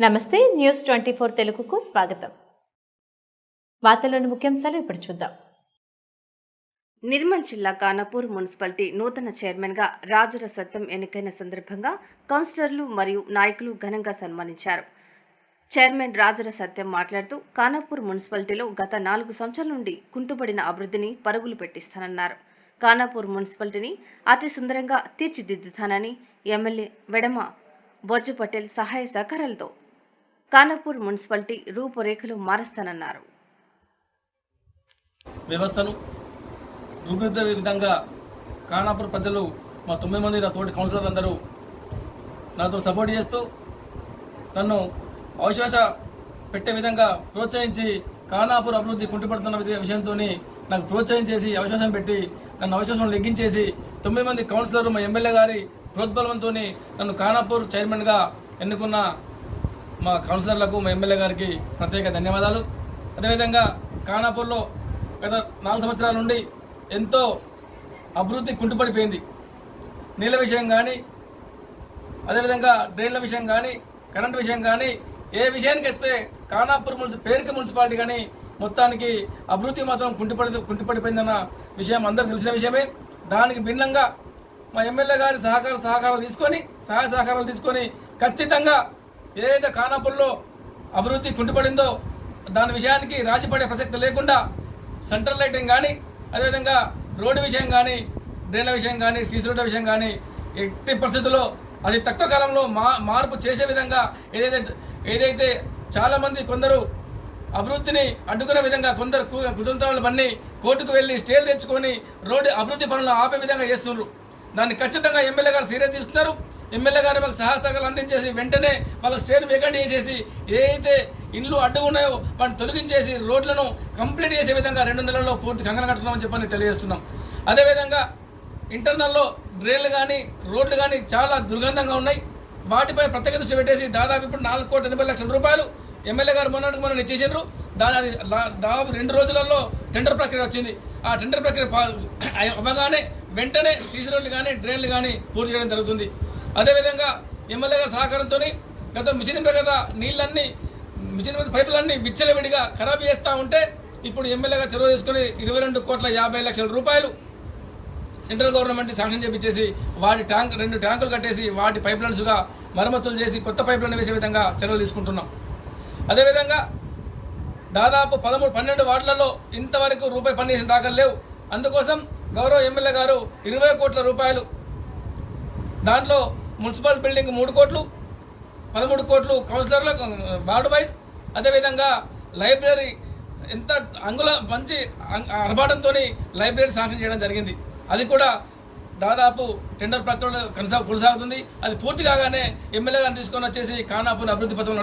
నమస్తే న్యూస్ 24 తెలుగుకు స్వాగతం. వార్తల్లోని ముఖ్యాంశాలు ఇప్పుడు చూద్దాం. నిర్మల్ జిల్లా ఖానాపూర్ మున్సిపాలిటీ నూతన చైర్మన్ గా రాజుల సత్యం ఎన్నికైన సందర్భంగా కౌన్సిలర్లు మరియు నాయకులు ఘనంగా సన్మానించారు. చైర్మన్ రాజుల సత్యం మాట్లాడుతూ ఖానాపూర్ మున్సిపాలిటీలో గత 4 సంవత్సరాల నుండి కుంటుపడిన అభివృద్ధిని పరుగులు పెట్టిస్తానన్నారు. ఖానాపూర్ మున్సిపాలిటీని అతి సుందరంగా తీర్చిదిద్దుతానని ఎమ్మెల్యే వెడమ బొజ్జు పటేల్ సహాయ సహకారాలతో ఖానాపూర్ మున్సిపాలిటీ రూపురేఖలు మారుస్తానన్నారు. వ్యవస్థను రూపుదిద్దే విధంగా ఖానాపూర్ ప్రజలు మా 9 మంది నా తోటి కౌన్సిలర్ అందరూ నాతో సపోర్ట్ చేస్తూ నన్ను అవకాశ పెట్టే విధంగా ప్రోత్సహించి ఖానాపూర్ అభివృద్ధి కుంటుపడుతున్న విషయంతో నాకు ప్రోత్సహించేసి అవకాశం పెట్టి నన్ను అవకాశం లెగ్గించేసి 9 మంది కౌన్సిలర్ మా ఎమ్మెల్యే గారి ప్రోద్బలంతో నన్ను ఖానాపూర్ చైర్మన్గా ఎన్నుకున్న మా కౌన్సిలర్లకు మా ఎమ్మెల్యే గారికి ప్రత్యేక ధన్యవాదాలు. అదేవిధంగా ఖానాపూర్లో గత 4 సంవత్సరాల నుండి ఎంతో అభివృద్ధి కుంటుపడిపోయింది. నీళ్ళ విషయం కానీ, అదేవిధంగా డ్రైన్ల విషయం కానీ, కరెంటు విషయం కానీ, ఏ విషయానికి వస్తే ఖానాపూర్ పేరుకి మున్సిపాలిటీ కానీ మొత్తానికి అభివృద్ధి మాత్రం కుంటుపడిపోయిందన్న విషయం అందరికీ తెలిసిన విషయమే. దానికి భిన్నంగా మా ఎమ్మెల్యే గారి సహాయ సహకారాలు తీసుకొని ఖచ్చితంగా ఏదైతే ఖానాపూర్లో అభివృద్ధి కుంటుపడిందో దాని విషయానికి రాజీపడే ప్రసక్తి లేకుండా సెంట్రల్ లైటింగ్ కానీ, అదేవిధంగా రోడ్డు విషయం కానీ, డ్రైన్ల విషయం కానీ, సీసీ రోడ్ల విషయం కానీ ఎట్టి పరిస్థితుల్లో అది తక్కువ కాలంలో మార్పు చేసే విధంగా ఏదైతే చాలామంది కొందరు అభివృద్ధిని అడ్డుకునే విధంగా కొందరు కుతంత్రాలు పన్ని కోర్టుకు వెళ్ళి స్టేలు తెచ్చుకొని రోడ్డు అభివృద్ధి పనులు ఆపే విధంగా చేస్తున్నారు. దాన్ని ఖచ్చితంగా ఎమ్మెల్యే గారు సీరియస్ తీసుకున్నారు. ఎమ్మెల్యే గారు మాకు సహాయకాలు అందించేసి వెంటనే వాళ్ళకి స్టేట్ వేకెంట్ చేసేసి ఏదైతే ఇండ్లు అడ్డుకున్నాయో వాటిని తొలగించేసి రోడ్లను కంప్లీట్ చేసే విధంగా 2 నెలల్లో పూర్తి కంగన కట్టుకున్నామని చెప్పని తెలియజేస్తున్నాం. అదేవిధంగా ఇంటర్నల్లో డ్రైన్లు కానీ రోడ్లు కానీ చాలా దుర్గంధంగా ఉన్నాయి. వాటిపై ప్రత్యేక దృష్టి పెట్టేసి దాదాపు ఇప్పుడు 4,80,00,000 రూపాయలు ఎమ్మెల్యే గారు మొన్న ఇచ్చేసారు. దాదాపు 2 రోజులలో టెండర్ ప్రక్రియ వచ్చింది. ఆ టెండర్ ప్రక్రియ అవ్వగానే వెంటనే సీసీ రోడ్లు కానీ డ్రైన్లు కానీ పూర్తి చేయడం జరుగుతుంది. అదేవిధంగా ఎమ్మెల్యే గారి సహకారంతో గత మిషన్ పైపులన్నీ విచ్చలవిడిగా ఖరాబ్ చేస్తూ ఉంటే ఇప్పుడు ఎమ్మెల్యే గారు చొరవ తీసుకొని 22,50,00,000 రూపాయలు సెంట్రల్ గవర్నమెంట్ శాంక్షన్ చేపించేసి వాటి 2 ట్యాంకులు కట్టేసి వాటి పైప్ లైన్స్గా మరమ్మతులు చేసి కొత్త పైప్ లైన్ వేసే విధంగా చర్యలు తీసుకుంటున్నాం. అదేవిధంగా దాదాపు 12 వార్డులలో ఇంతవరకు రూపాయి పని చేసిన దాఖలు లేవు. అందుకోసం గౌరవ ఎమ్మెల్యే గారు 20 కోట్ల రూపాయలు, దాంట్లో మున్సిపల్ బిల్డింగ్ 3 కోట్లు, 13 కోట్లు కౌన్సిలర్ల వార్డు వైజ్, అదేవిధంగా లైబ్రరీ ఎంత మంచి ఆర్భాటంతో లైబ్రరీ శాంక్షన్ చేయడం జరిగింది. అది కూడా దాదాపు టెండర్ ప్రక్రియ కొనసాగుతుంది. అది పూర్తి కాగానే ఎమ్మెల్యే గారిని తీసుకొని వచ్చేసి ఖానాపూర్ అభివృద్ధి పథకం